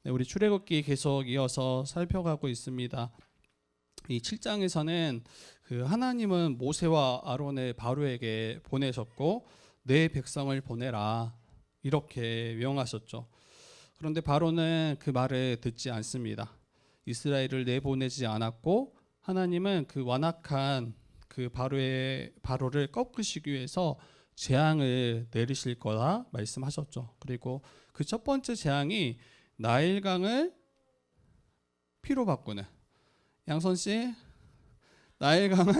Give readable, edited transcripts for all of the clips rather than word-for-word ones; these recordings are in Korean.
네, 우리 출애굽기 계속 이어서 살펴가고 있습니다. 이 7장에서는 그 하나님은 모세와 아론을 바로에게 보내셨고 내 백성을 보내라 이렇게 명하셨죠. 그런데 바로는 그 말을 듣지 않습니다. 이스라엘을 내보내지 않았고 하나님은 그 완악한 그 바로를 꺾으시기 위해서 재앙을 내리실 거라 말씀하셨죠. 그리고 그 첫 번째 재앙이 나일강을 피로 바꾸는, 양선 씨, 나일강을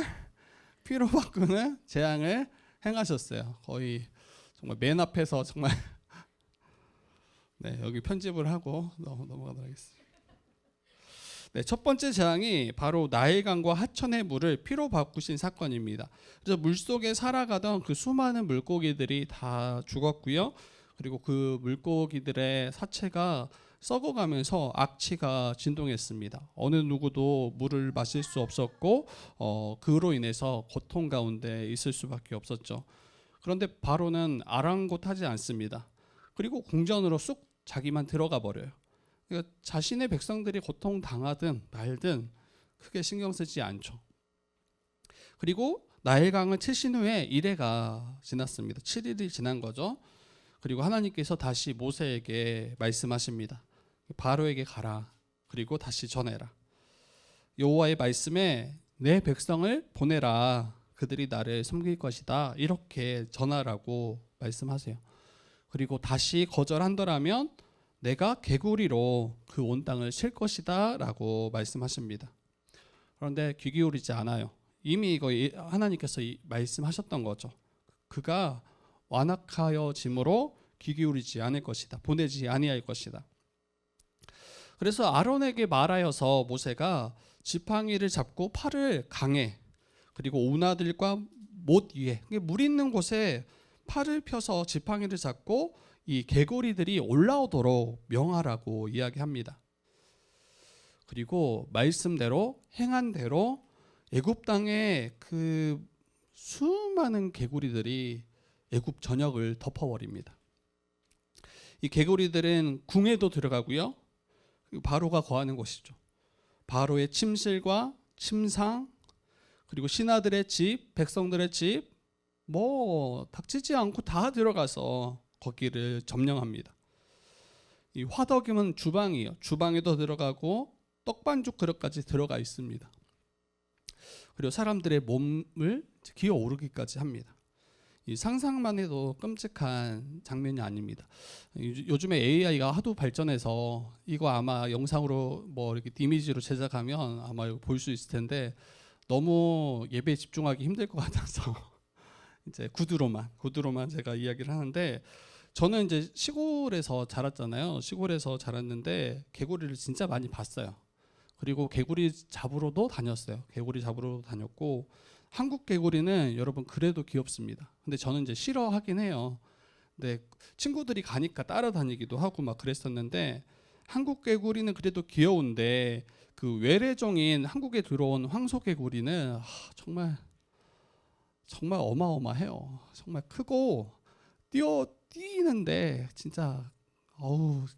피로 바꾸는 재앙을 행하셨어요. 거의 정말 맨 앞에서 정말 네, 여기 편집을 하고 넘어가도록 하겠습니다. 네, 첫 번째 재앙이 바로 나일강과 하천의 물을 피로 바꾸신 사건입니다. 그래서 물속에 살아가던 그 수많은 물고기들이 다 죽었고요. 그리고 그 물고기들의 사체가 썩어가면서 악취가 진동했습니다. 어느 누구도 물을 마실 수 없었고 그로 인해서 고통 가운데 있을 수밖에 없었죠. 그런데 바로는 아랑곳하지 않습니다. 그리고 궁전으로 쑥 자기만 들어가 버려요. 그러니까 자신의 백성들이 고통 당하든 말든 크게 신경 쓰지 않죠. 그리고 나일강을 치신 후에 1회가 지났습니다. 7일이 지난 거죠. 그리고 하나님께서 다시 모세에게 말씀하십니다. 바로에게 가라. 그리고 다시 전해라. 여호와의 말씀에 내 백성을 보내라. 그들이 나를 섬길 것이다. 이렇게 전하라고 말씀하세요. 그리고 다시 거절한다라면 내가 개구리로 그 온 땅을 칠 것이다 라고 말씀하십니다. 그런데 귀 기울이지 않아요. 이미 이거 하나님께서 말씀하셨던 거죠. 그가 완악하여짐으로 귀 기울이지 않을 것이다. 보내지 아니할 것이다. 그래서 아론에게 말하여서 모세가 지팡이를 잡고 팔을 강에 그리고 운하들과 못 위에 물 있는 곳에 팔을 펴서 지팡이를 잡고 이 개구리들이 올라오도록 명하라고 이야기합니다. 그리고 말씀대로 행한 대로 애굽 땅에 그 수많은 개구리들이 애굽 전역을 덮어버립니다. 이 개구리들은 궁에도 들어가고요. 바로가 거하는 곳이죠. 바로의 침실과 침상 그리고 신하들의 집, 백성들의 집 뭐 닥치지 않고 다 들어가서 거기를 점령합니다. 이 화덕이면 주방이에요. 주방에도 들어가고 떡반죽 그릇까지 들어가 있습니다. 그리고 사람들의 몸을 기어오르기까지 합니다. 이 상상만 해도 끔찍한 장면이 아닙니다. 요즘에 AI가 하도 발전해서 이거 아마 영상으로 뭐 이렇게 이미지로 제작하면 아마 볼 수 있을 텐데 너무 예배에 집중하기 힘들 것 같아서 이제 구두로만 제가 이야기를 하는데 저는 이제 시골에서 자랐잖아요. 시골에서 자랐는데 개구리를 진짜 많이 봤어요. 그리고 개구리 잡으러도 다녔어요. 개구리 잡으러 다녔고 한국 개구리는 여러분 그래도 귀엽습니다. 근데 저는 이제 싫어하긴 해요. 근데 친구들이 가니까 따라다니기도 하고 막 그랬었는데 한국 개구리는 그래도 귀여운데 그 외래종인 한국에 들어온 황소개구리는 정말 어마어마해요. 정말 크고 뛰는데 진짜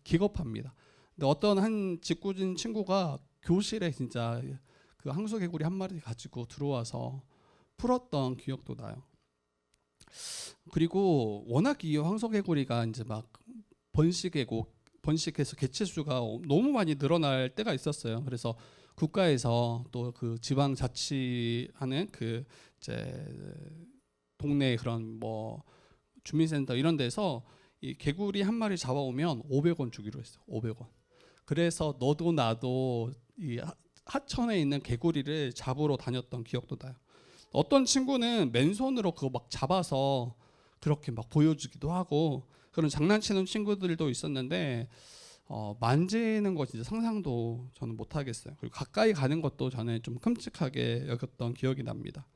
기겁합니다. 근데 어떤 한 직구진 친구가 교실에 진짜 그 황소개구리 한 마리 가지고 들어와서 풀었던 기억도 나요. 그리고 워낙 이 황소개구리가 이제 막 번식해서 개체수가 너무 많이 늘어날 때가 있었어요. 그래서 국가에서 또 그 지방 자치하는 그 이제 동네 그런 뭐 주민센터 이런 데서 이 개구리 한 마리 잡아오면 500원 주기로 했어요. 500원. 그래서 너도 나도 이 하천에 있는 개구리를 잡으러 다녔던 기억도 나요. 어떤 친구는 맨손으로 그거 막 잡아서 그렇게 막 보여주기도 하고 그런 장난치는 친구들도 있었는데 만지는 거 진짜 상상도 저는 못 하겠어요. 그리고 가까이 가는 것도 저는 좀 끔찍하게 여겼던 기억이 납니다.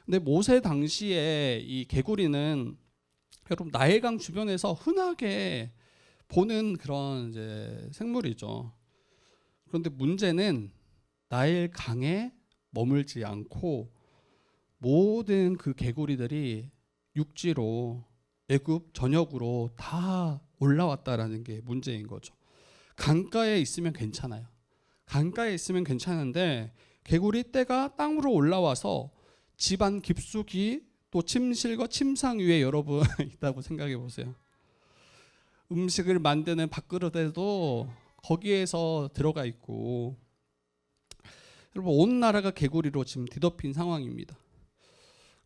근데 모세 당시에 이 개구리는 여러분 나일강 주변에서 흔하게 보는 그런 이제 생물이죠. 그런데 문제는 나일강에 머물지 않고 모든 그 개구리들이 육지로 애굽 전역으로 다 올라왔다라는 게 문제인 거죠. 강가에 있으면 괜찮아요. 강가에 있으면 괜찮은데 개구리 떼가 땅으로 올라와서 집안 깊숙이 또 침실과 침상 위에 여러분 있다고 생각해 보세요. 음식을 만드는 밥그릇에도 거기에서 들어가 있고, 여러분 온 나라가 개구리로 지금 뒤덮인 상황입니다.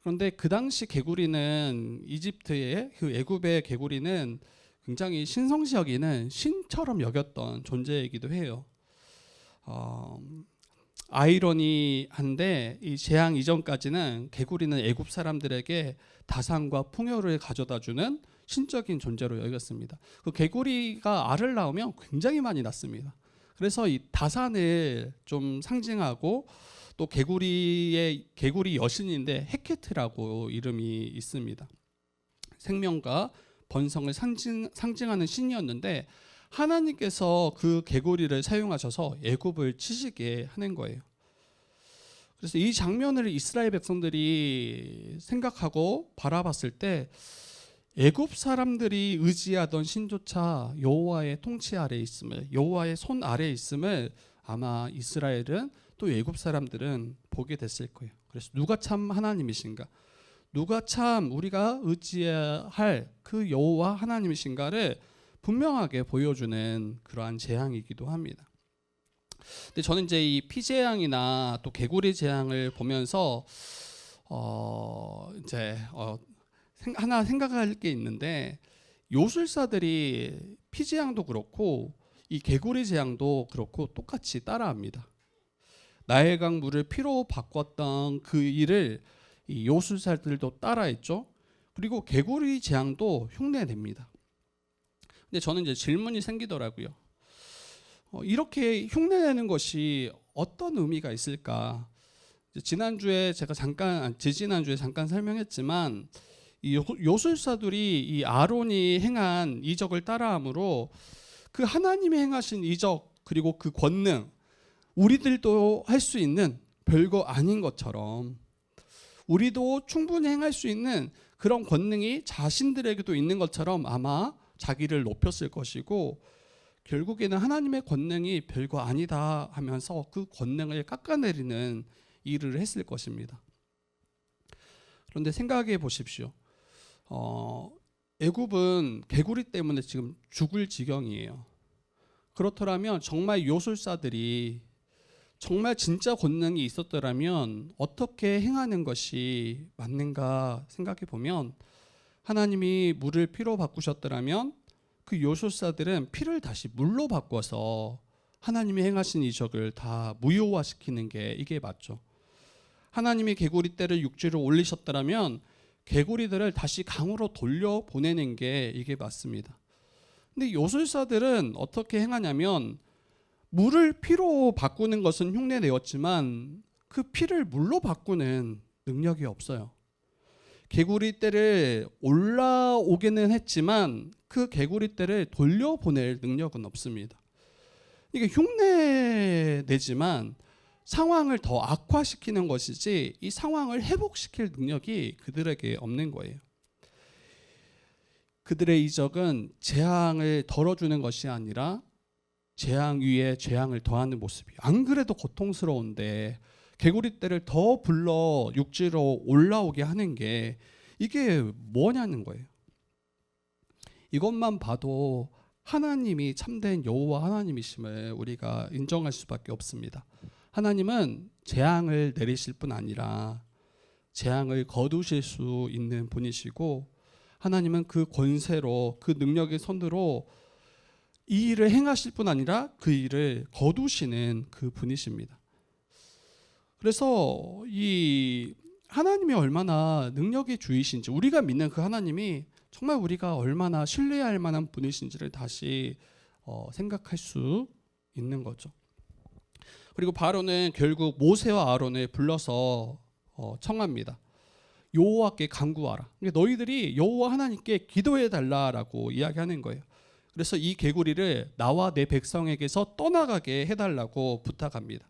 그런데 그 당시 개구리는 이집트의 그 애굽의 개구리는 굉장히 신성시 여기는 신처럼 여겼던 존재이기도 해요. 아이러니한데 이 재앙 이전까지는 개구리는 애굽 사람들에게 다산과 풍요를 가져다주는 신적인 존재로 여겼습니다. 그 개구리가 알을 낳으면 굉장히 많이 낳습니다. 그래서 이 다산을 좀 상징하고 또 개구리 여신인데 헤케트라고 이름이 있습니다. 생명과 번성을 상징하는 신이었는데 하나님께서 그 개구리를 사용하셔서 애굽을 치시게 하는 거예요. 그래서 이 장면을 이스라엘 백성들이 생각하고 바라봤을 때 애굽 사람들이 의지하던 신조차 여호와의 통치 아래에 있음을, 여호와의 손 아래에 있음을 아마 이스라엘은 또 애굽 사람들은 보게 됐을 거예요. 그래서 누가 참 하나님이신가, 누가 참 우리가 의지해야 할 그 여호와 하나님이신가를 분명하게 보여주는 그러한 재앙이기도 합니다. 근데 저는 이제 이 피재앙이나 또 개구리 재앙을 보면서 하나 생각할 게 있는데, 요술사들이 피재앙도 그렇고 이 개구리 재앙도 그렇고 똑같이 따라합니다. 나일강 물을 피로 바꿨던 그 일을 이 요술사들도 따라했죠. 그리고 개구리 재앙도 흉내냅니다. 근데 저는 이제 질문이 생기더라고요. 이렇게 흉내내는 것이 어떤 의미가 있을까? 지지난주에 잠깐 설명했지만 이 요술사들이 이 아론이 행한 이적을 따라함으로 그 하나님이 행하신 이적 그리고 그 권능, 우리들도 할 수 있는 별거 아닌 것처럼 우리도 충분히 행할 수 있는 그런 권능이 자신들에게도 있는 것처럼 아마 자기를 높였을 것이고, 결국에는 하나님의 권능이 별거 아니다 하면서 그 권능을 깎아내리는 일을 했을 것입니다. 그런데 생각해 보십시오. 애굽은 개구리 때문에 지금 죽을 지경이에요. 그렇더라면 정말 요술사들이 정말 진짜 권능이 있었더라면 어떻게 행하는 것이 맞는가 생각해 보면, 하나님이 물을 피로 바꾸셨더라면 그 요술사들은 피를 다시 물로 바꿔서 하나님이 행하신 이적을 다 무효화시키는 게 이게 맞죠. 하나님이 개구리 떼를 육지로 올리셨더라면 개구리들을 다시 강으로 돌려보내는 게 이게 맞습니다. 근데 요술사들은 어떻게 행하냐면 물을 피로 바꾸는 것은 흉내내었지만 그 피를 물로 바꾸는 능력이 없어요. 개구리 떼를 올라오기는 했지만 그 개구리 떼를 돌려보낼 능력은 없습니다. 이게 흉내내지만 상황을 더 악화시키는 것이지 이 상황을 회복시킬 능력이 그들에게 없는 거예요. 그들의 이적은 재앙을 덜어주는 것이 아니라 재앙 위에 재앙을 더하는 모습이, 안 그래도 고통스러운데 개구리 떼를 더 불러 육지로 올라오게 하는 게 이게 뭐냐는 거예요. 이것만 봐도 하나님이 참된 여호와 하나님이심을 우리가 인정할 수밖에 없습니다. 하나님은 재앙을 내리실 뿐 아니라 재앙을 거두실 수 있는 분이시고, 하나님은 그 권세로 그 능력의 손으로 이 일을 행하실 뿐 아니라 그 일을 거두시는 그 분이십니다. 그래서 이 하나님이 얼마나 능력의 주이신지, 우리가 믿는 그 하나님이 정말 우리가 얼마나 신뢰할 만한 분이신지를 다시 생각할 수 있는 거죠. 그리고 바로는 결국 모세와 아론을 불러서 청합니다. 여호와께 간구하라. 너희들이 여호와 하나님께 기도해 달라라고 이야기하는 거예요. 그래서 이 개구리를 나와 내 백성에게서 떠나가게 해달라고 부탁합니다.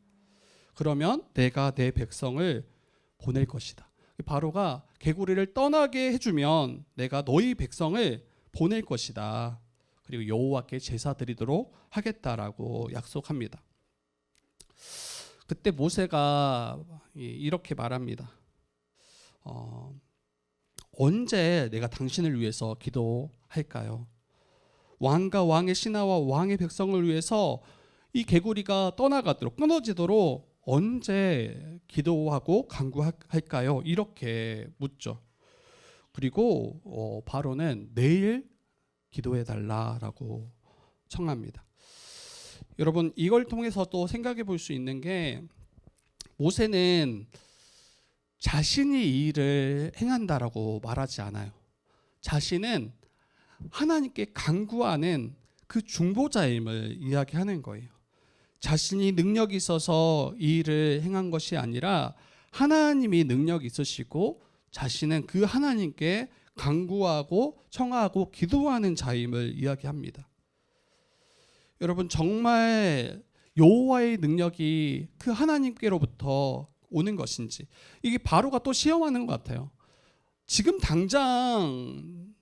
그러면 내가 내 백성을 보낼 것이다. 바로가 개구리를 떠나게 해주면 내가 너희 백성을 보낼 것이다. 그리고 여호와께 제사 드리도록 하겠다라고 약속합니다. 그때 모세가 이렇게 말합니다. 언제 내가 당신을 위해서 기도할까요? 왕과 왕의 신하와 왕의 백성을 위해서 이 개구리가 떠나가도록 끊어지도록 언제 기도하고 간구할까요? 이렇게 묻죠. 그리고 바로는 내일 기도해 달라라고 청합니다. 여러분, 이걸 통해서 또 생각해 볼 수 있는 게, 모세는 자신이 이 일을 행한다라고 말하지 않아요. 자신은 하나님께 간구하는 그 중보자임을 이야기하는 거예요. 자신이 능력이 있어서 이 일을 행한 것이 아니라 하나님이 능력이 있으시고 자신은 그 하나님께 간구하고 청하고 기도하는 자임을 이야기합니다. 여러분, 정말 여호와의 능력이 그 하나님께로부터 오는 것인지, 이게 바로가 또 시험하는 것 같아요. 지금 당장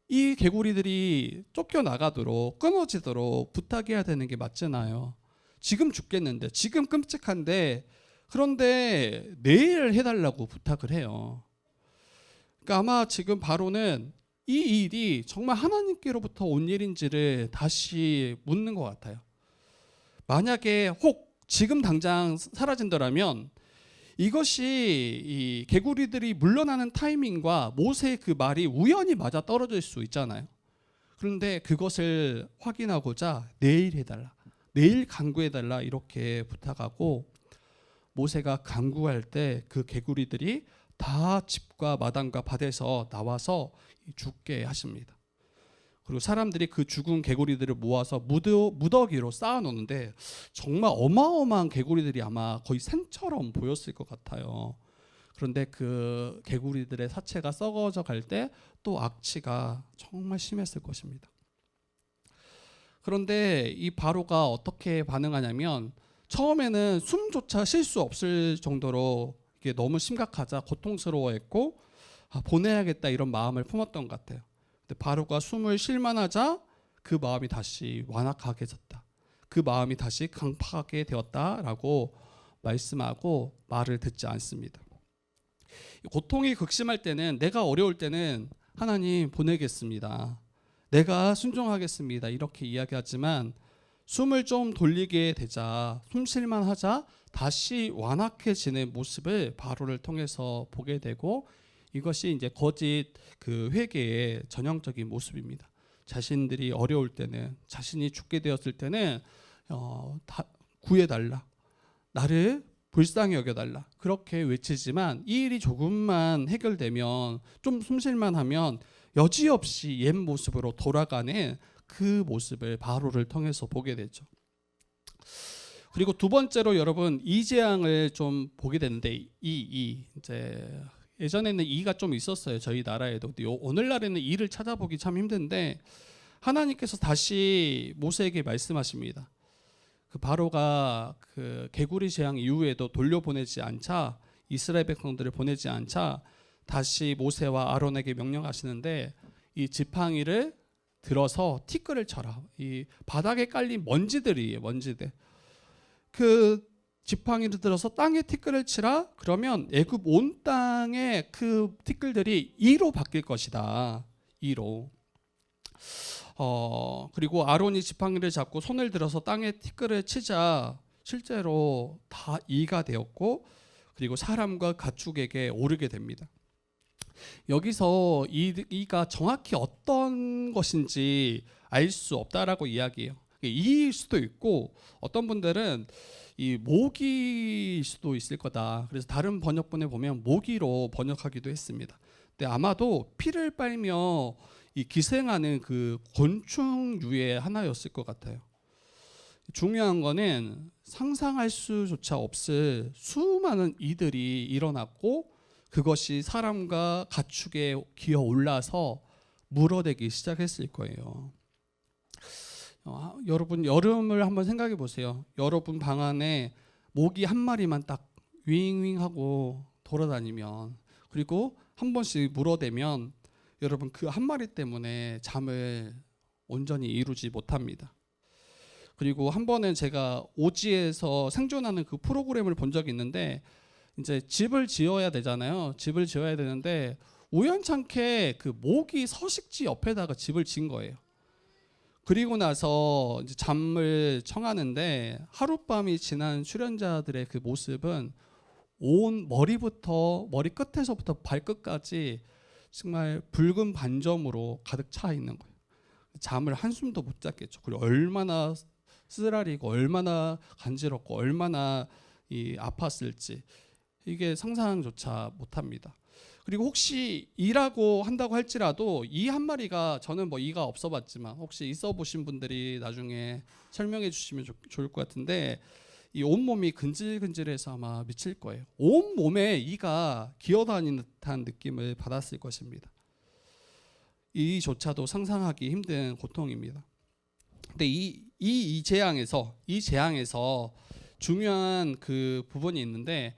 이 개구리들이 쫓겨나가도록 끊어지도록 부탁해야 되는 게 맞잖아요. 지금 죽겠는데, 지금 끔찍한데, 그런데 내일 해달라고 부탁을 해요. 그러니까 아마 지금 바로는 이 일이 정말 하나님께로부터 온 일인지를 다시 묻는 것 같아요. 만약에 혹 지금 당장 사라진다면 이것이 이 개구리들이 물러나는 타이밍과 모세의 그 말이 우연히 맞아 떨어질 수 있잖아요. 그런데 그것을 확인하고자 내일 해달라, 내일 간구해달라 이렇게 부탁하고, 모세가 간구할 때 그 개구리들이 다 집과 마당과 밭에서 나와서 죽게 하십니다. 그리고 사람들이 그 죽은 개구리들을 모아서 무더기로 쌓아놓는데 정말 어마어마한 개구리들이 아마 거의 산처럼 보였을 것 같아요. 그런데 그 개구리들의 사체가 썩어져 갈 때 또 악취가 정말 심했을 것입니다. 그런데 이 바로가 어떻게 반응하냐면, 처음에는 숨조차 쉴 수 없을 정도로 이게 너무 심각하자 고통스러워했고, 보내야겠다 이런 마음을 품었던 것 같아요. 근데 바로가 숨을 쉴만하자 그 마음이 다시 완악하게졌다, 그 마음이 다시 강팍하게 되었다라고 말씀하고 말을 듣지 않습니다. 고통이 극심할 때는, 내가 어려울 때는 하나님 보내겠습니다, 내가 순종하겠습니다 이렇게 이야기하지만, 숨을 좀 돌리게 되자, 숨 쉴만 하자 다시 완악해지는 모습을 바로를 통해서 보게 되고, 이것이 이제 거짓 그 회개의 전형적인 모습입니다. 자신들이 어려울 때는, 자신이 죽게 되었을 때는 구해달라, 나를 불쌍히 여겨달라 그렇게 외치지만, 이 일이 조금만 해결되면, 좀 숨쉴만 하면 여지없이 옛 모습으로 돌아가는 그 모습을 바로를 통해서 보게 되죠. 그리고 두 번째로 여러분, 이 재앙을 좀 보게 되는데, 이제 예전에는 이가 좀 있었어요, 저희 나라에도. 오늘날에는 이를 찾아보기 참 힘든데, 하나님께서 다시 모세에게 말씀하십니다. 그 바로가 그 개구리 재앙 이후에도 돌려보내지 않자, 이스라엘 백성들을 보내지 않자 다시 모세와 아론에게 명령하시는데, 이 지팡이를 들어서 티끌을 쳐라. 이 바닥에 깔린 먼지들, 그 지팡이를 들어서 땅에 티끌을 치라. 그러면 애굽 온 땅의 그 티끌들이 이로 바뀔 것이다. 이로. 그리고 아론이 지팡이를 잡고 손을 들어서 땅에 티끌을 치자 실제로 다 이가 되었고, 그리고 사람과 가축에게 오르게 됩니다. 여기서 이가 정확히 어떤 것인지 알 수 없다라고 이야기해요. 이일 수도 있고, 어떤 분들은 이 모기일 수도 있을 거다. 그래서 다른 번역본에 보면 모기로 번역하기도 했습니다. 근데 아마도 피를 빨며 이 기생하는 그 곤충류의 하나였을 것 같아요. 중요한 거는 상상할 수조차 없을 수많은 이들이 일어났고, 그것이 사람과 가축에 기어 올라서 물어대기 시작했을 거예요. 여러분, 여름을 한번 생각해 보세요. 여러분 방 안에 모기 한 마리만 딱 윙윙하고 돌아다니면, 그리고 한 번씩 물어대면, 여러분 그 한 마리 때문에 잠을 온전히 이루지 못합니다. 그리고 한 번은 제가 오지에서 생존하는 그 프로그램을 본 적이 있는데 이제 집을 지어야 되잖아요. 집을 지어야 되는데 우연찮게 그 모기 서식지 옆에다가 집을 지은 거예요. 그리고 나서 이제 잠을 청하는데 하룻밤이 지난 수련자들의 그 모습은 온 머리 끝에서부터 발끝까지 정말 붉은 반점으로 가득 차 있는 거예요. 잠을 한숨도 못 잤겠죠. 그리고 얼마나 쓰라리고 얼마나 간지럽고 얼마나 아팠을지 이게 상상조차 못합니다. 그리고 혹시 이라고 한다고 할지라도 이 한 마리가 저는 뭐 이가 없어봤지만 혹시 있어보신 분들이 나중에 설명해 주시면 좋을 것 같은데 이 온몸이 근질근질해서 아마 미칠 거예요. 온몸에 이가 기어다니는 듯한 느낌을 받았을 것입니다. 이조차도 상상하기 힘든 고통입니다. 근데 이 재앙에서 중요한 그 부분이 있는데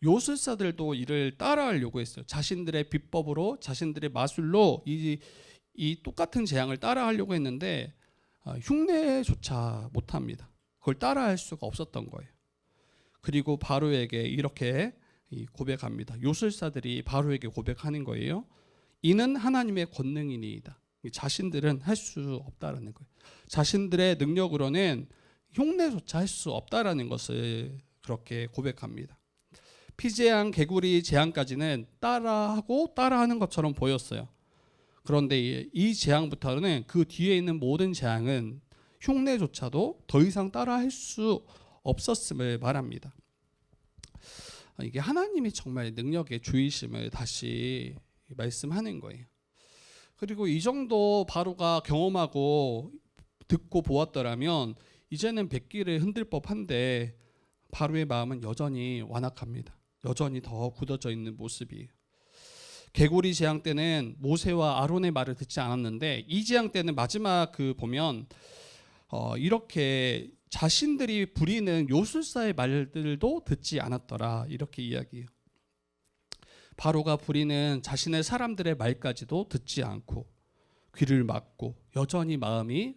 요술사들도 이를 따라하려고 했어요. 자신들의 비법으로 자신들의 마술로 이 똑같은 재앙을 따라하려고 했는데 흉내조차 못합니다. 그걸 따라할 수가 없었던 거예요. 그리고 바로에게 이렇게 고백합니다. 요술사들이 바로에게 고백하는 거예요. 이는 하나님의 권능이니이다. 자신들은 할 수 없다라는 거예요. 자신들의 능력으로는 흉내조차 할 수 없다라는 것을 그렇게 고백합니다. 피재앙, 개구리 재앙까지는 따라하는 것처럼 보였어요. 그런데 이 재앙부터는 그 뒤에 있는 모든 재앙은 흉내조차도 더 이상 따라할 수 없었음을 말합니다. 이게 하나님이 정말 능력의 주이심을 다시 말씀하는 거예요. 그리고 이 정도 바로가 경험하고 듣고 보았더라면 이제는 백기를 흔들 법한데 바로의 마음은 여전히 완악합니다. 여전히 더 굳어져 있는 모습이에요. 개구리 재앙 때는 모세와 아론의 말을 듣지 않았는데 이 재앙 때는 마지막 보면 이렇게 자신들이 부리는 요술사의 말들도 듣지 않았더라 이렇게 이야기해요. 바로가 부리는 자신의 사람들의 말까지도 듣지 않고 귀를 막고 여전히 마음이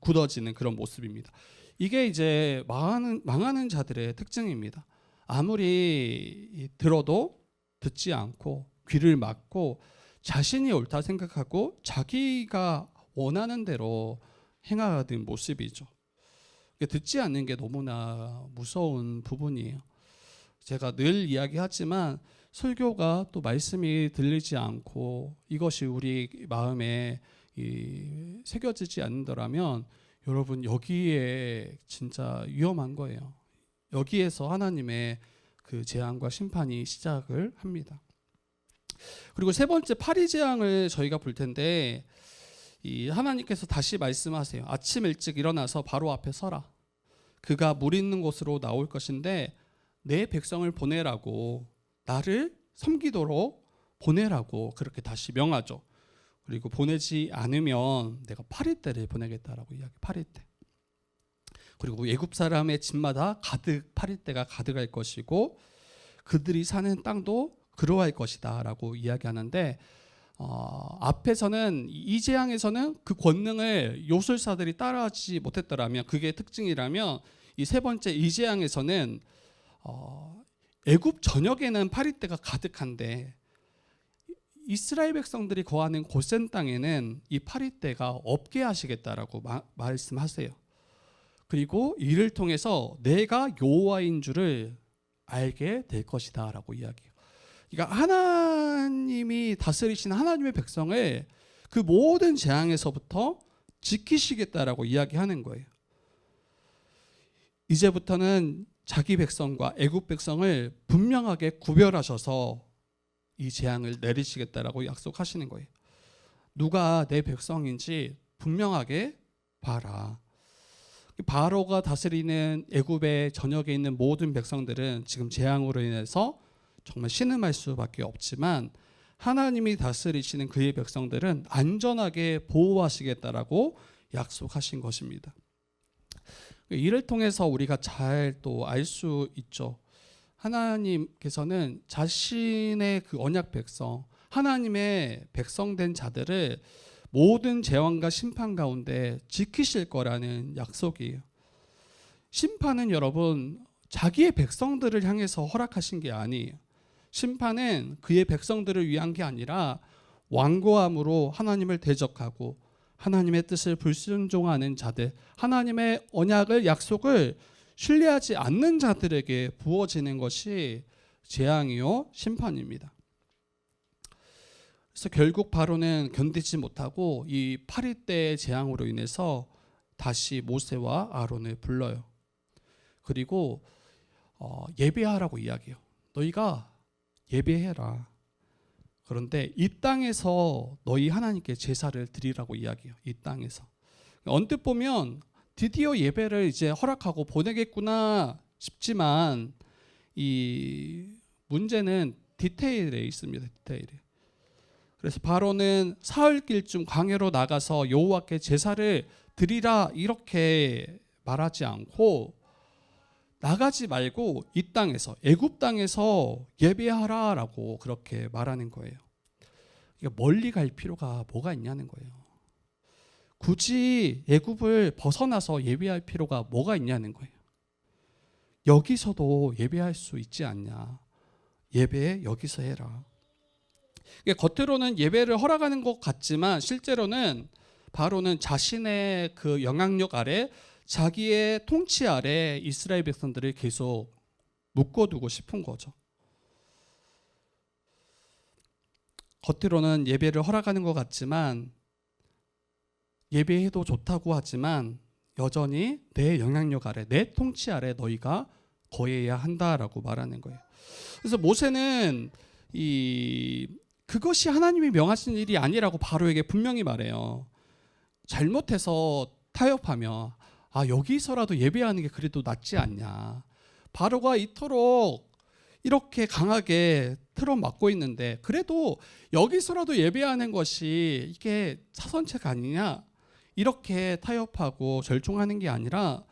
굳어지는 그런 모습입니다. 이게 이제 망하는 자들의 특징입니다. 아무리 들어도 듣지 않고 귀를 막고 자신이 옳다 생각하고 자기가 원하는 대로 행하는 모습이죠. 듣지 않는 게 너무나 무서운 부분이에요. 제가 늘 이야기하지만 설교가 또 말씀이 들리지 않고 이것이 우리 마음에 새겨지지 않는다면 여러분 여기에 진짜 위험한 거예요. 여기에서 하나님의 그 재앙과 심판이 시작을 합니다. 그리고 세 번째 파리 재앙을 저희가 볼 텐데 하나님께서 다시 말씀하세요. 아침 일찍 일어나서 바로 앞에 서라. 그가 물 있는 곳으로 나올 것인데 내 백성을 보내라고 나를 섬기도록 보내라고 그렇게 다시 명하죠. 그리고 보내지 않으면 내가 파리떼를 보내겠다라고 이야기. 파리떼. 그리고 애굽 사람의 집마다 가득 파리떼가 가득할 것이고 그들이 사는 땅도 그러할 것이다라고 이야기하는데 앞에서는 이 재앙에서는 그 권능을 요술사들이 따라하지 못했더라면 그게 특징이라면 이 세 번째 이 재앙에서는 애굽 전역에는 파리떼가 가득한데 이스라엘 백성들이 거하는 고센 땅에는 이 파리떼가 없게 하시겠다라고 말씀하세요. 그리고 이를 통해서 내가 여호와인 줄을 알게 될 것이다라고 이야기해요. 그러니까 하나님이 다스리시는 하나님의 백성을 그 모든 재앙에서부터 지키시겠다라고 이야기하는 거예요. 이제부터는 자기 백성과 애굽 백성을 분명하게 구별하셔서 이 재앙을 내리시겠다라고 약속하시는 거예요. 누가 내 백성인지 분명하게 봐라. 바로가 다스리는 애굽의 전역에 있는 모든 백성들은 지금 재앙으로 인해서 정말 신음할 수밖에 없지만 하나님이 다스리시는 그의 백성들은 안전하게 보호하시겠다라고 약속하신 것입니다. 이를 통해서 우리가 잘 또 알 수 있죠. 하나님께서는 자신의 그 언약 백성, 하나님의 백성된 자들을 모든 재앙과 심판 가운데 지키실 거라는 약속이에요. 심판은 여러분 자기의 백성들을 향해서 허락하신 게 아니에요. 심판은 그의 백성들을 위한 게 아니라 완고함으로 하나님을 대적하고 하나님의 뜻을 불순종하는 자들, 하나님의 언약을 약속을 신뢰하지 않는 자들에게 부어지는 것이 재앙이요 심판입니다. 그래서 결국 바로는 견디지 못하고 이 8일대의 재앙으로 인해서 다시 모세와 아론을 불러요. 그리고 예배하라고 이야기해요. 너희가 예배해라. 그런데 이 땅에서 너희 하나님께 제사를 드리라고 이야기해요. 이 땅에서. 언뜻 보면 드디어 예배를 이제 허락하고 보내겠구나 싶지만 이 문제는 디테일에 있습니다. 디테일에. 그래서 바로는 사흘길쯤 광야로 나가서 여호와께 제사를 드리라 이렇게 말하지 않고 나가지 말고 이 땅에서 애굽 땅에서 예배하라라고 그렇게 말하는 거예요. 그러니까 멀리 갈 필요가 뭐가 있냐는 거예요. 굳이 애굽을 벗어나서 예배할 필요가 뭐가 있냐는 거예요. 여기서도 예배할 수 있지 않냐. 예배 여기서 해라. 겉으로는 예배를 허락하는 것 같지만 실제로는 바로는 자신의 그 영향력 아래 자기의 통치 아래 이스라엘 백성들을 계속 묶어두고 싶은 거죠. 겉으로는 예배를 허락하는 것 같지만 예배해도 좋다고 하지만 여전히 내 영향력 아래 내 통치 아래 너희가 거해야 한다라고 말하는 거예요. 그래서 모세는 그것이 하나님이 명하신 일이 아니라고 바로에게 분명히 말해요. 잘못해서 타협하며 여기서라도 예배하는 게 그래도 낫지 않냐. 바로가 이토록 이렇게 강하게 틀어막고 있는데 그래도 여기서라도 예배하는 것이 이게 차선책 아니냐. 이렇게 타협하고 절충하는 게 아니라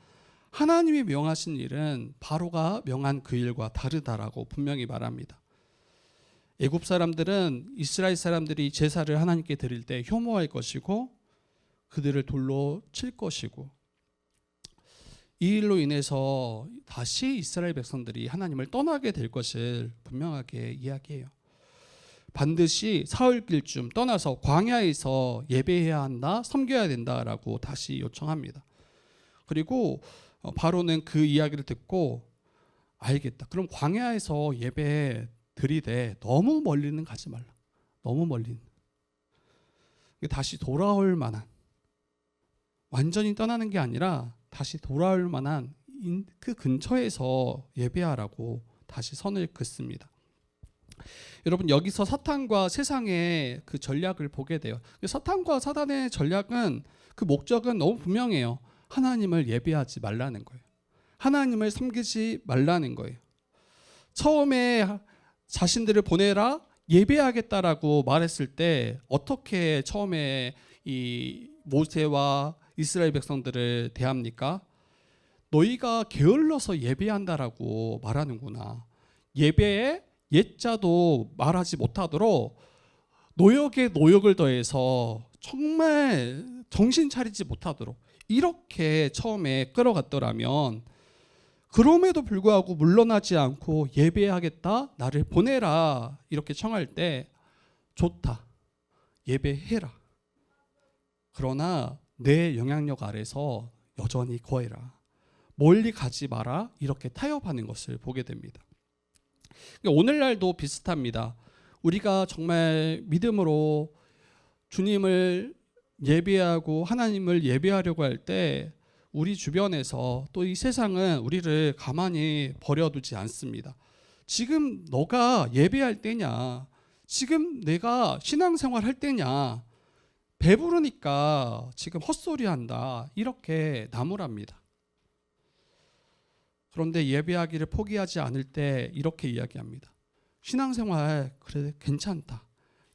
하나님이 명하신 일은 바로가 명한 그 일과 다르다라고 분명히 말합니다. 애굽 사람들은 이스라엘 사람들이 제사를 하나님께 드릴 때 혐오할 것이고 그들을 돌로 칠 것이고 이 일로 인해서 다시 이스라엘 백성들이 하나님을 떠나게 될 것을 분명하게 이야기해요. 반드시 사흘길쯤 떠나서 광야에서 예배해야 한다, 섬겨야 된다라고 다시 요청합니다. 그리고 바로는 그 이야기를 듣고 알겠다. 그럼 광야에서 예배 드리되 너무 멀리는 가지 말라. 너무 멀리는. 다시 돌아올 만한, 완전히 떠나는 게 아니라 다시 돌아올 만한 그 근처에서 예배하라고 다시 선을 긋습니다. 여러분 여기서 사탄과 세상의 그 전략을 보게 돼요. 사탄과 사단의 전략은 그 목적은 너무 분명해요. 하나님을 예배하지 말라는 거예요. 하나님을 섬기지 말라는 거예요. 처음에 자신들을 보내라 예배하겠다라고 말했을 때 어떻게 처음에 이 모세와 이스라엘 백성들을 대합니까? 너희가 게을러서 예배한다라고 말하는구나. 예배에 옛자도 말하지 못하도록 노역에 노역을 더해서 정말 정신 차리지 못하도록 이렇게 처음에 끌어갔더라면 그럼에도 불구하고 물러나지 않고 예배하겠다, 나를 보내라 이렇게 청할 때 좋다, 예배해라. 그러나 내 영향력 아래서 여전히 거해라, 멀리 가지 마라 이렇게 타협하는 것을 보게 됩니다. 오늘날도 비슷합니다. 우리가 정말 믿음으로 주님을 예배하고 하나님을 예배하려고 할 때 우리 주변에서 또 이 세상은 우리를 가만히 버려두지 않습니다. 지금 너가 예배할 때냐, 지금 내가 신앙생활 할 때냐, 배부르니까 지금 헛소리한다 이렇게 나무랍니다. 그런데 예배하기를 포기하지 않을 때 이렇게 이야기합니다. 신앙생활 그래 괜찮다.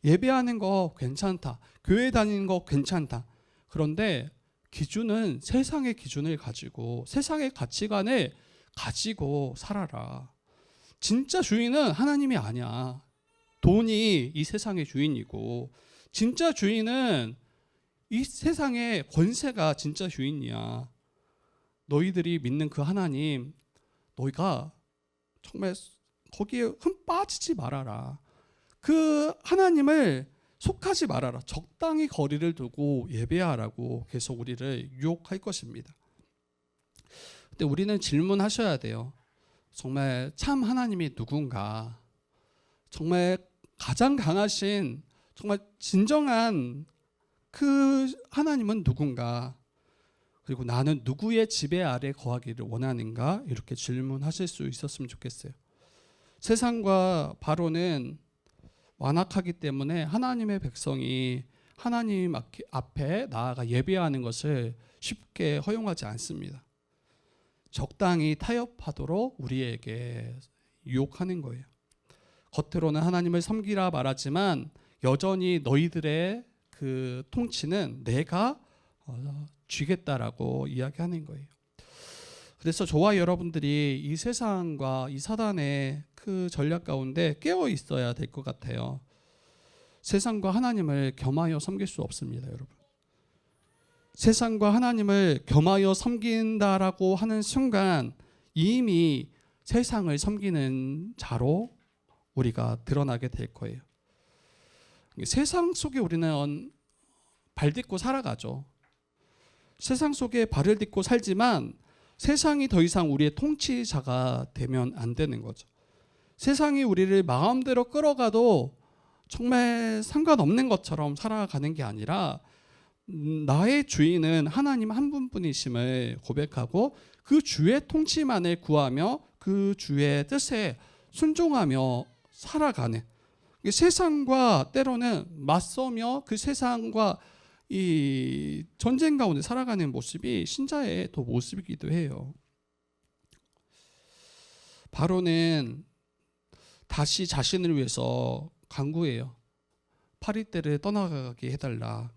예배하는 거 괜찮다. 교회 다니는 거 괜찮다. 그런데 기준은 세상의 기준을 가지고 세상의 가치관을 가지고 살아라. 진짜 주인은 하나님이 아니야. 돈이 이 세상의 주인이고 진짜 주인은 이 세상의 권세가 진짜 주인이야. 너희들이 믿는 그 하나님, 너희가 정말 거기에 흠 빠지지 말아라. 그 하나님을 속하지 말아라. 적당히 거리를 두고 예배하라고 계속 우리를 유혹할 것입니다. 근데 우리는 질문하셔야 돼요. 정말 참 하나님이 누군가? 정말 가장 강하신, 정말 진정한 그 하나님은 누군가? 그리고 나는 누구의 지배 아래 거하기를 원하는가? 이렇게 질문하실 수 있었으면 좋겠어요. 세상과 바로는 완악하기 때문에 하나님의 백성이 하나님 앞에 나아가 예배하는 것을 쉽게 허용하지 않습니다. 적당히 타협하도록 우리에게 유혹하는 거예요. 겉으로는 하나님을 섬기라 말하지만 여전히 너희들의 그 통치는 내가 쥐겠다라고 이야기하는 거예요. 그래서 저와 여러분들이 이 세상과 이 사단의 그 전략 가운데 깨어 있어야 될 것 같아요. 세상과 하나님을 겸하여 섬길 수 없습니다, 여러분. 세상과 하나님을 겸하여 섬긴다라고 하는 순간 이미 세상을 섬기는 자로 우리가 드러나게 될 거예요. 세상 속에 우리는 발 딛고 살아가죠. 세상 속에 발을 딛고 살지만 세상이 더 이상 우리의 통치자가 되면 안 되는 거죠. 세상이 우리를 마음대로 끌어가도 정말 상관없는 것처럼 살아가는 게 아니라 나의 주인은 하나님 한 분뿐이심을 고백하고 그 주의 통치만을 구하며 그 주의 뜻에 순종하며 살아가는, 세상과 때로는 맞서며 그 세상과 이 전쟁 가운데 살아가는 모습이 신자의 또 모습이기도 해요. 바로는 다시 자신을 위해서 간구해요. 파리떼를 떠나가게 해달라.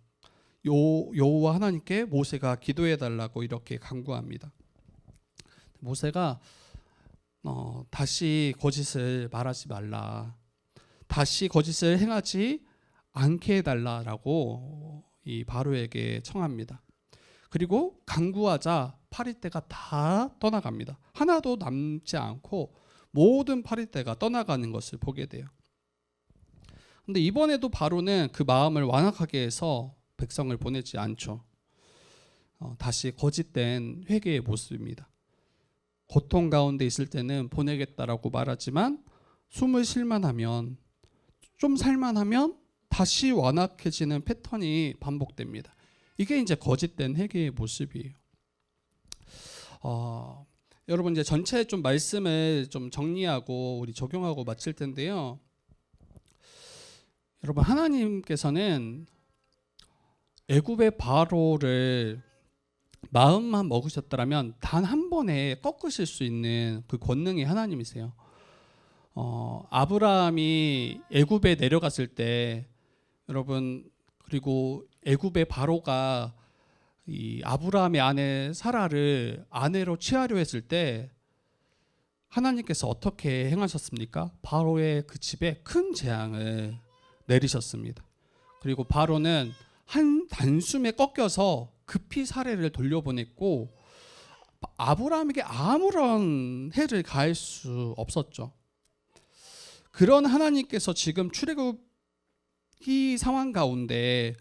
여호와 하나님께 모세가 기도해달라고 이렇게 간구합니다. 모세가 다시 거짓을 말하지 말라, 다시 거짓을 행하지 않게 해달라라고 이 바로에게 청합니다. 그리고 간구하자 파리떼가 다 떠나갑니다. 하나도 남지 않고 모든 파리떼가 떠나가는 것을 보게 돼요. 근데 이번에도 바로는 그 마음을 완악하게 해서 백성을 보내지 않죠. 다시 거짓된 회개의 모습입니다. 고통 가운데 있을 때는 보내겠다라고 말하지만 숨을 쉴만하면, 좀 살만하면 다시 완악해지는 패턴이 반복됩니다. 이게 이제 거짓된 회개의 모습이에요. 여러분 이제 전체 좀 말씀을 좀 정리하고 우리 적용하고 마칠 텐데요. 여러분 하나님께서는 애굽의 바로를 마음만 먹으셨더라면 단 한 번에 꺾으실 수 있는 그 권능이 하나님이세요. 아브라함이 애굽에 내려갔을 때 여러분, 그리고 애굽의 바로가 이 아브라함의 아내 사라를 아내로 취하려 했을 때 하나님께서 어떻게 행하셨습니까? 바로의 그 집에 큰 재앙을 내리셨습니다. 그리고 바로는 한 단숨에 꺾여서 급히 사례를 돌려보냈고 아브라함에게 아무런 해를 가할 수 없었죠. 그런 하나님께서 지금 출애굽이 상황 가운데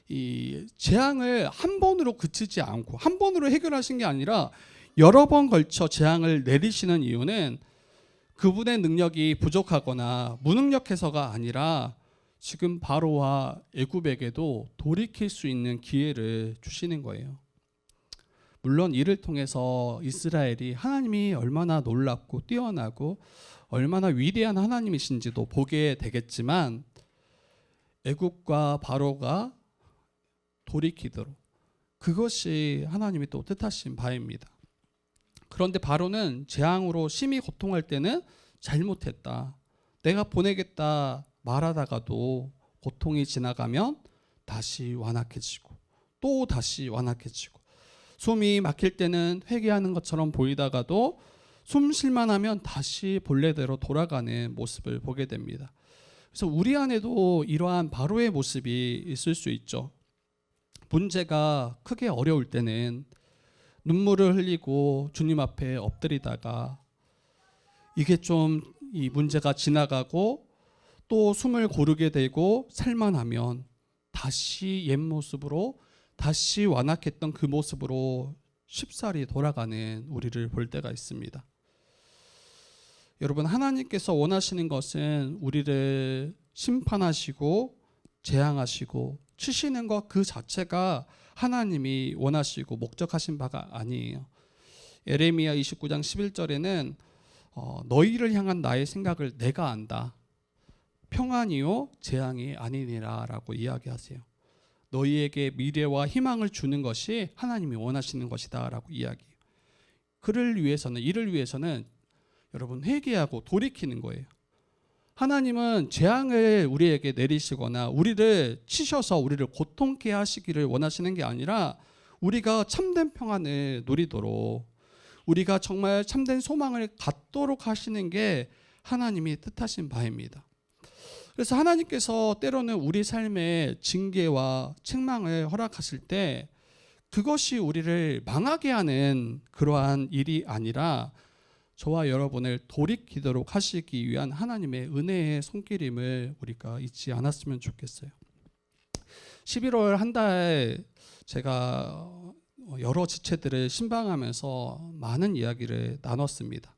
이 재앙을 한 번으로 그치지 않고 한 번으로 해결하신 게 아니라 여러 번 걸쳐 재앙을 내리시는 이유는 그분의 능력이 부족하거나 무능력해서가 아니라 지금 바로와 애굽에게도 돌이킬 수 있는 기회를 주시는 거예요. 물론 이를 통해서 이스라엘이 하나님이 얼마나 놀랍고 뛰어나고 얼마나 위대한 하나님이신지도 보게 되겠지만 애굽과 바로가 돌이키도록, 그것이 하나님이 또 뜻하신 바입니다. 그런데 바로는 재앙으로 심히 고통할 때는 잘못했다, 내가 보내겠다 말하다가도 고통이 지나가면 다시 완악해지고 또 다시 완악해지고, 숨이 막힐 때는 회개하는 것처럼 보이다가도 숨 쉴만 하면 다시 본래대로 돌아가는 모습을 보게 됩니다. 그래서 우리 안에도 이러한 바로의 모습이 있을 수 있죠. 문제가 크게 어려울 때는 눈물을 흘리고 주님 앞에 엎드리다가 이게 좀 이 문제가 지나가고 또 숨을 고르게 되고 살만하면 다시 옛 모습으로, 다시 완악했던 그 모습으로 쉽사리 돌아가는 우리를 볼 때가 있습니다. 여러분, 하나님께서 원하시는 것은 우리를 심판하시고 재앙하시고 치시는 것 그 자체가 하나님이 원하시고 목적하신 바가 아니에요. 예레미야 29장 11절에는 너희를 향한 나의 생각을 내가 안다. 평안이요 재앙이 아니니라 라고 이야기하세요. 너희에게 미래와 희망을 주는 것이 하나님이 원하시는 것이다 라고 이야기해요. 이를 위해서는 여러분 회개하고 돌이키는 거예요. 하나님은 재앙을 우리에게 내리시거나 우리를 치셔서 우리를 고통케 하시기를 원하시는 게 아니라 우리가 참된 평안을 누리도록, 우리가 정말 참된 소망을 갖도록 하시는 게 하나님이 뜻하신 바입니다. 그래서 하나님께서 때로는 우리 삶에 징계와 책망을 허락하실 때 그것이 우리를 망하게 하는 그러한 일이 아니라 저와 여러분을 돌이키도록 하시기 위한 하나님의 은혜의 손길임을 우리가 잊지 않았으면 좋겠어요. 11월 한 달 제가 여러 지체들을 신방하면서 많은 이야기를 나눴습니다.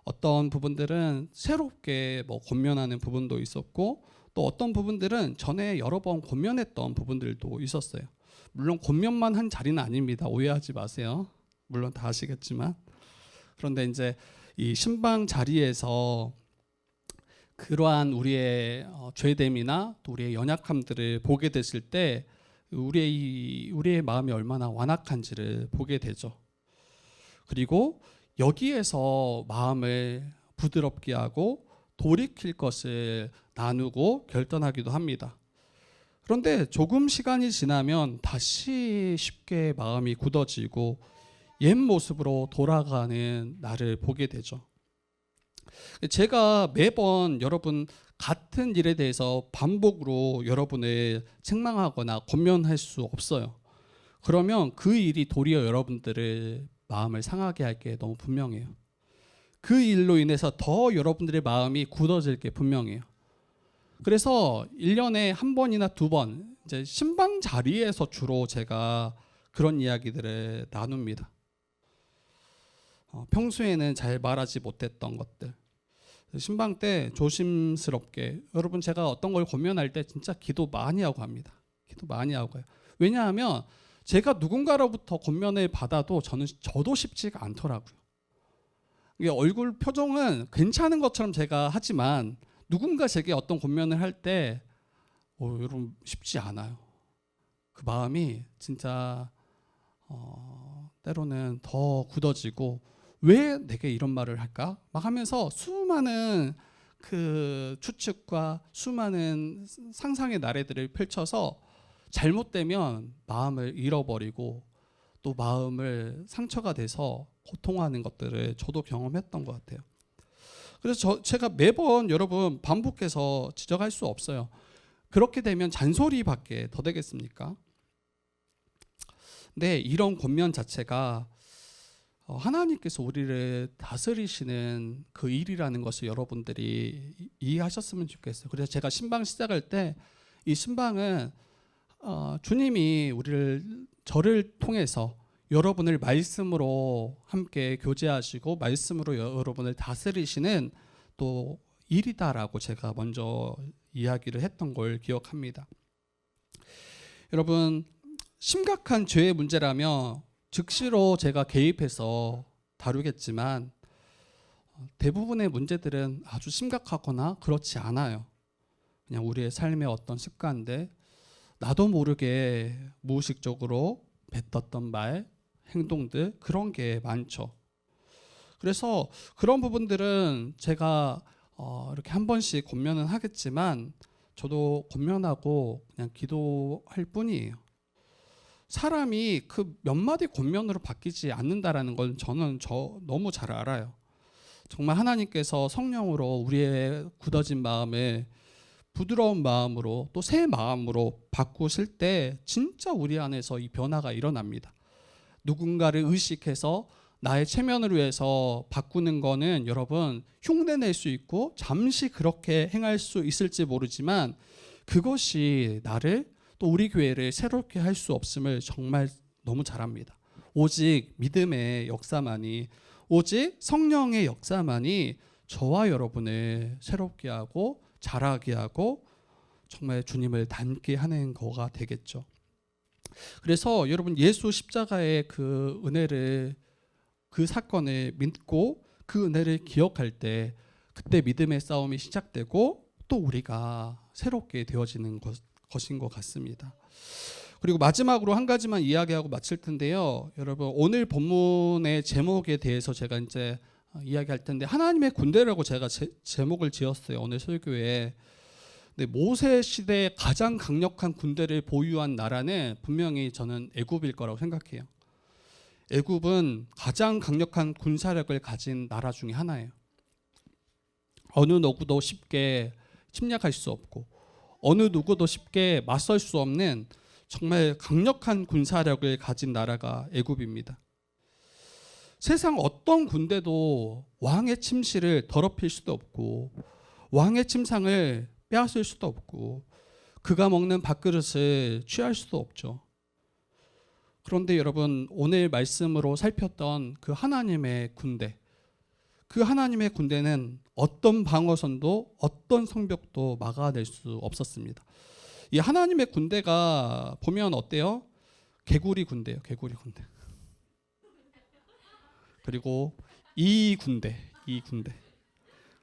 어떤 부분들은 새롭게 권면하는 부분도 있었고 또 어떤 부분들은 전에 여러 번 권면했던 부분들도 있었어요. 물론 권면만 한 자리는 아닙니다. 오해하지 마세요. 물론 다 아시겠지만. 그런데 이제 이 신방 자리에서 그러한 우리의 죄됨이나 또 우리의 연약함들을 보게 됐을 때 우리의 마음이 얼마나 완악한지를 보게 되죠. 그리고 여기에서 마음을 부드럽게 하고 돌이킬 것을 나누고 결단하기도 합니다. 그런데 조금 시간이 지나면 다시 쉽게 마음이 굳어지고 옛 모습으로 돌아가는 나를 보게 되죠. 제가 매번 여러분 같은 일에 대해서 반복으로 여러분을 책망하거나 권면할 수 없어요. 그러면 그 일이 도리어 여러분들의 마음을 상하게 할 게 너무 분명해요. 그 일로 인해서 더 여러분들의 마음이 굳어질 게 분명해요. 그래서 1년에 한 번이나 두 번 이제 신방 자리에서 주로 제가 그런 이야기들을 나눕니다. 평소에는 잘 말하지 못했던 것들, 신방 때 조심스럽게, 여러분 제가 어떤 걸 권면할 때 진짜 기도 많이 하고 합니다. 기도 많이 하고 가요. 왜냐하면 제가 누군가로부터 권면을 받아도 저도 쉽지가 않더라고요. 이게 얼굴 표정은 괜찮은 것처럼 제가 하지만 누군가 제게 어떤 권면을 할 때 여러분 쉽지 않아요. 그 마음이 진짜 때로는 더 굳어지고 왜 내게 이런 말을 할까? 막 하면서 수많은 그 추측과 수많은 상상의 나래들을 펼쳐서 잘못되면 마음을 잃어버리고 또 마음을 상처가 돼서 고통하는 것들을 저도 경험했던 것 같아요. 그래서 제가 매번 여러분 반복해서 지적할 수 없어요. 그렇게 되면 잔소리밖에 더 되겠습니까? 근데 이런 권면 자체가 하나님께서 우리를 다스리시는 그 일이라는 것을 여러분들이 이해하셨으면 좋겠어요. 그래서 제가 신방 시작할 때 이 신방은 주님이 저를 통해서 여러분을 말씀으로 함께 교제하시고 말씀으로 여러분을 다스리시는 또 일이다라고 제가 먼저 이야기를 했던 걸 기억합니다. 여러분, 심각한 죄의 문제라면 즉시로 제가 개입해서 다루겠지만 대부분의 문제들은 아주 심각하거나 그렇지 않아요. 그냥 우리의 삶의 어떤 습관들, 나도 모르게 무의식적으로 뱉었던 말, 행동들, 그런 게 많죠. 그래서 그런 부분들은 제가 이렇게 한 번씩 권면은 하겠지만 저도 권면하고 그냥 기도할 뿐이에요. 사람이 그 몇 마디 권면으로 바뀌지 않는다라는 건 저는 너무 잘 알아요. 정말 하나님께서 성령으로 우리의 굳어진 마음을 부드러운 마음으로 또 새 마음으로 바꾸실 때 진짜 우리 안에서 이 변화가 일어납니다. 누군가를 의식해서 나의 체면을 위해서 바꾸는 거는 여러분 흉내낼 수 있고 잠시 그렇게 행할 수 있을지 모르지만 그것이 나를 또 우리 교회를 새롭게 할 수 없음을 정말 너무 잘 압니다. 오직 믿음의 역사만이, 오직 성령의 역사만이 저와 여러분을 새롭게 하고 자라게 하고 정말 주님을 닮게 하는 거가 되겠죠. 그래서 여러분 예수 십자가의 그 은혜를, 그 사건을 믿고 그 은혜를 기억할 때 그때 믿음의 싸움이 시작되고 또 우리가 새롭게 되어지는 것인 것 같습니다. 그리고 마지막으로 한 가지만 이야기하고 마칠 텐데요. 여러분 오늘 본문의 제목에 대해서 제가 이제 이야기할 텐데 하나님의 군대라고 제가 제목을 지었어요. 오늘 설교에. 근데 모세 시대에 가장 강력한 군대를 보유한 나라는 분명히 저는 애굽일 거라고 생각해요. 애굽은 가장 강력한 군사력을 가진 나라 중에 하나예요. 어느 누구도 쉽게 침략할 수 없고 어느 누구도 쉽게 맞설 수 없는 정말 강력한 군사력을 가진 나라가 애굽입니다. 세상 어떤 군대도 왕의 침실을 더럽힐 수도 없고 왕의 침상을 빼앗을 수도 없고 그가 먹는 밥그릇을 취할 수도 없죠. 그런데 여러분 오늘 말씀으로 살폈던 그 하나님의 군대, 그 하나님의 군대는 어떤 방어선도 어떤 성벽도 막아낼 수 없었습니다. 이 하나님의 군대가 보면 어때요? 개구리 군대예요. 개구리 군대. 그리고 이 군대.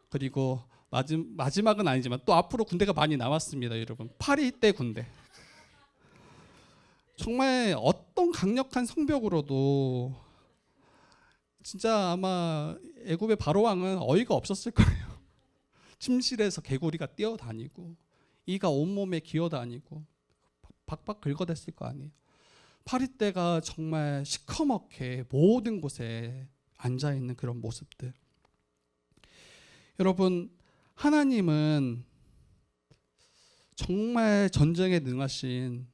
그리고 마지막은 아니지만 또 앞으로 군대가 많이 남았습니다, 여러분. 파리떼 군대. 정말 어떤 강력한 성벽으로도 진짜 아마 애굽의 바로 왕은 어이가 없었을 거예요. 침실에서 개구리가 뛰어다니고 이가 온몸에 기어다니고 박박 긁어댔을 거 아니에요. 파리떼가 정말 시커멓게 모든 곳에 앉아있는 그런 모습들. 여러분 하나님은 정말 전쟁에 능하신,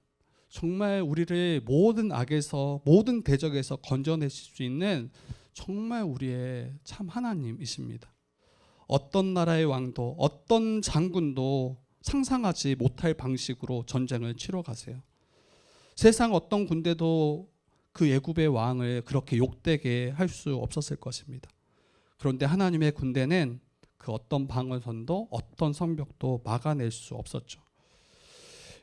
정말 우리를 모든 악에서 모든 대적에서 건져내실 수 있는 정말 우리의 참 하나님이십니다. 어떤 나라의 왕도 어떤 장군도 상상하지 못할 방식으로 전쟁을 치러 가세요. 세상 어떤 군대도 그 애굽의 왕을 그렇게 욕되게 할 수 없었을 것입니다. 그런데 하나님의 군대는 그 어떤 방어선도 어떤 성벽도 막아낼 수 없었죠.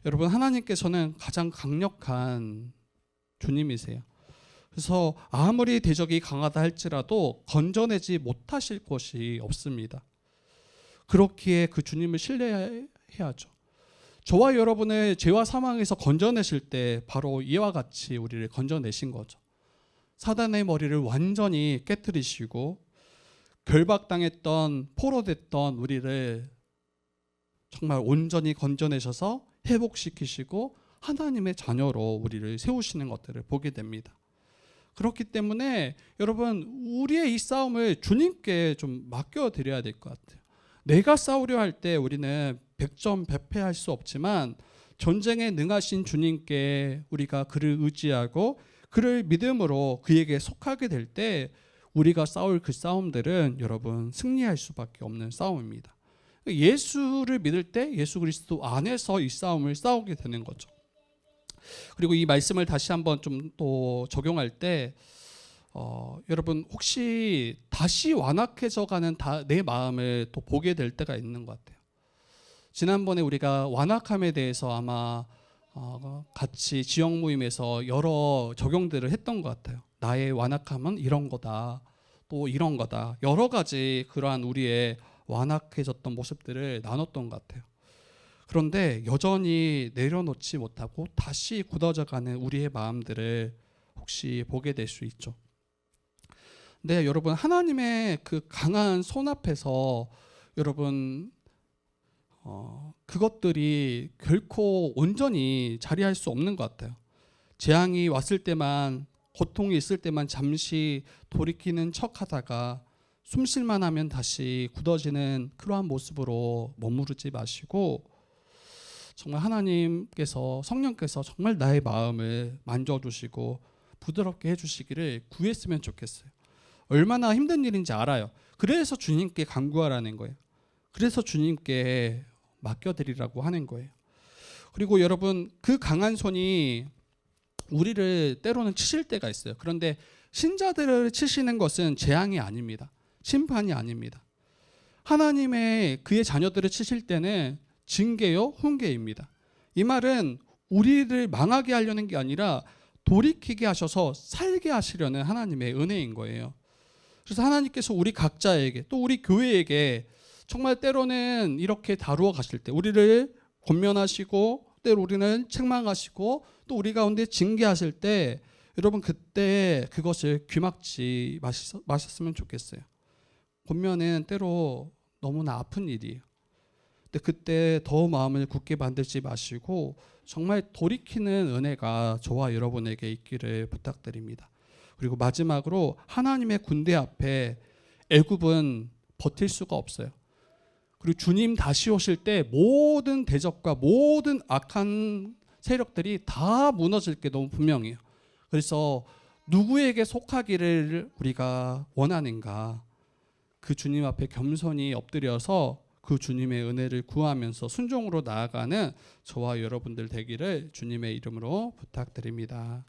여러분 하나님께서는 가장 강력한 주님이세요. 그래서 아무리 대적이 강하다 할지라도 건져내지 못하실 것이 없습니다. 그렇기에 그 주님을 신뢰해야죠. 저와 여러분의 죄와 사망에서 건져내실 때 바로 이와 같이 우리를 건져내신 거죠. 사단의 머리를 완전히 깨뜨리시고 결박당했던, 포로됐던 우리를 정말 온전히 건져내셔서 회복시키시고 하나님의 자녀로 우리를 세우시는 것들을 보게 됩니다. 그렇기 때문에 여러분 우리의 이 싸움을 주님께 좀 맡겨드려야 될 것 같아요. 내가 싸우려 할 때 우리는 백전백패할 수 없지만 전쟁에 능하신 주님께 우리가 그를 의지하고 그를 믿음으로 그에게 속하게 될 때 우리가 싸울 그 싸움들은 여러분 승리할 수밖에 없는 싸움입니다. 예수를 믿을 때 예수 그리스도 안에서 이 싸움을 싸우게 되는 거죠. 그리고 이 말씀을 다시 한번 좀 또 적용할 때 여러분 혹시 다시 완악해져가는 내 마음을 또 보게 될 때가 있는 것 같아요. 지난번에 우리가 완악함에 대해서 아마 같이 지역 모임에서 여러 적용들을 했던 것 같아요. 나의 완악함은 이런 거다, 또 이런 거다. 여러 가지 그러한 우리의 완악해졌던 모습들을 나눴던 것 같아요. 그런데 여전히 내려놓지 못하고 다시 굳어져가는 우리의 마음들을 혹시 보게 될 수 있죠. 네, 여러분 하나님의 그 강한 손 앞에서 여러분 그것들이 결코 온전히 자리할 수 없는 것 같아요. 재앙이 왔을 때만, 고통이 있을 때만 잠시 돌이키는 척하다가 숨 쉴만 하면 다시 굳어지는 그러한 모습으로 머무르지 마시고 정말 하나님께서 성령께서 정말 나의 마음을 만져주시고 부드럽게 해주시기를 구했으면 좋겠어요. 얼마나 힘든 일인지 알아요. 그래서 주님께 간구하라는 거예요. 그래서 주님께 맡겨드리라고 하는 거예요. 그리고 여러분, 그 강한 손이 우리를 때로는 치실 때가 있어요. 그런데 신자들을 치시는 것은 재앙이 아닙니다. 심판이 아닙니다. 하나님의 그의 자녀들을 치실 때는 징계요 훈계입니다. 이 말은 우리를 망하게 하려는 게 아니라 돌이키게 하셔서 살게 하시려는 하나님의 은혜인 거예요. 그래서 하나님께서 우리 각자에게 또 우리 교회에게 정말 때로는 이렇게 다루어 가실 때 우리를 권면하시고 때로 우리는 책망하시고 또 우리 가운데 징계하실 때 여러분 그때 그것을 귀막지 마셨으면 좋겠어요. 권면은 때로 너무나 아픈 일이에요. 근데 그때 더 마음을 굳게 만들지 마시고 정말 돌이키는 은혜가 저와 여러분에게 있기를 부탁드립니다. 그리고 마지막으로 하나님의 군대 앞에 애굽은 버틸 수가 없어요. 그리고 주님 다시 오실 때 모든 대적과 모든 악한 세력들이 다 무너질 게 너무 분명해요. 그래서 누구에게 속하기를 우리가 원하는가? 그 주님 앞에 겸손히 엎드려서 그 주님의 은혜를 구하면서 순종으로 나아가는 저와 여러분들 되기를 주님의 이름으로 부탁드립니다.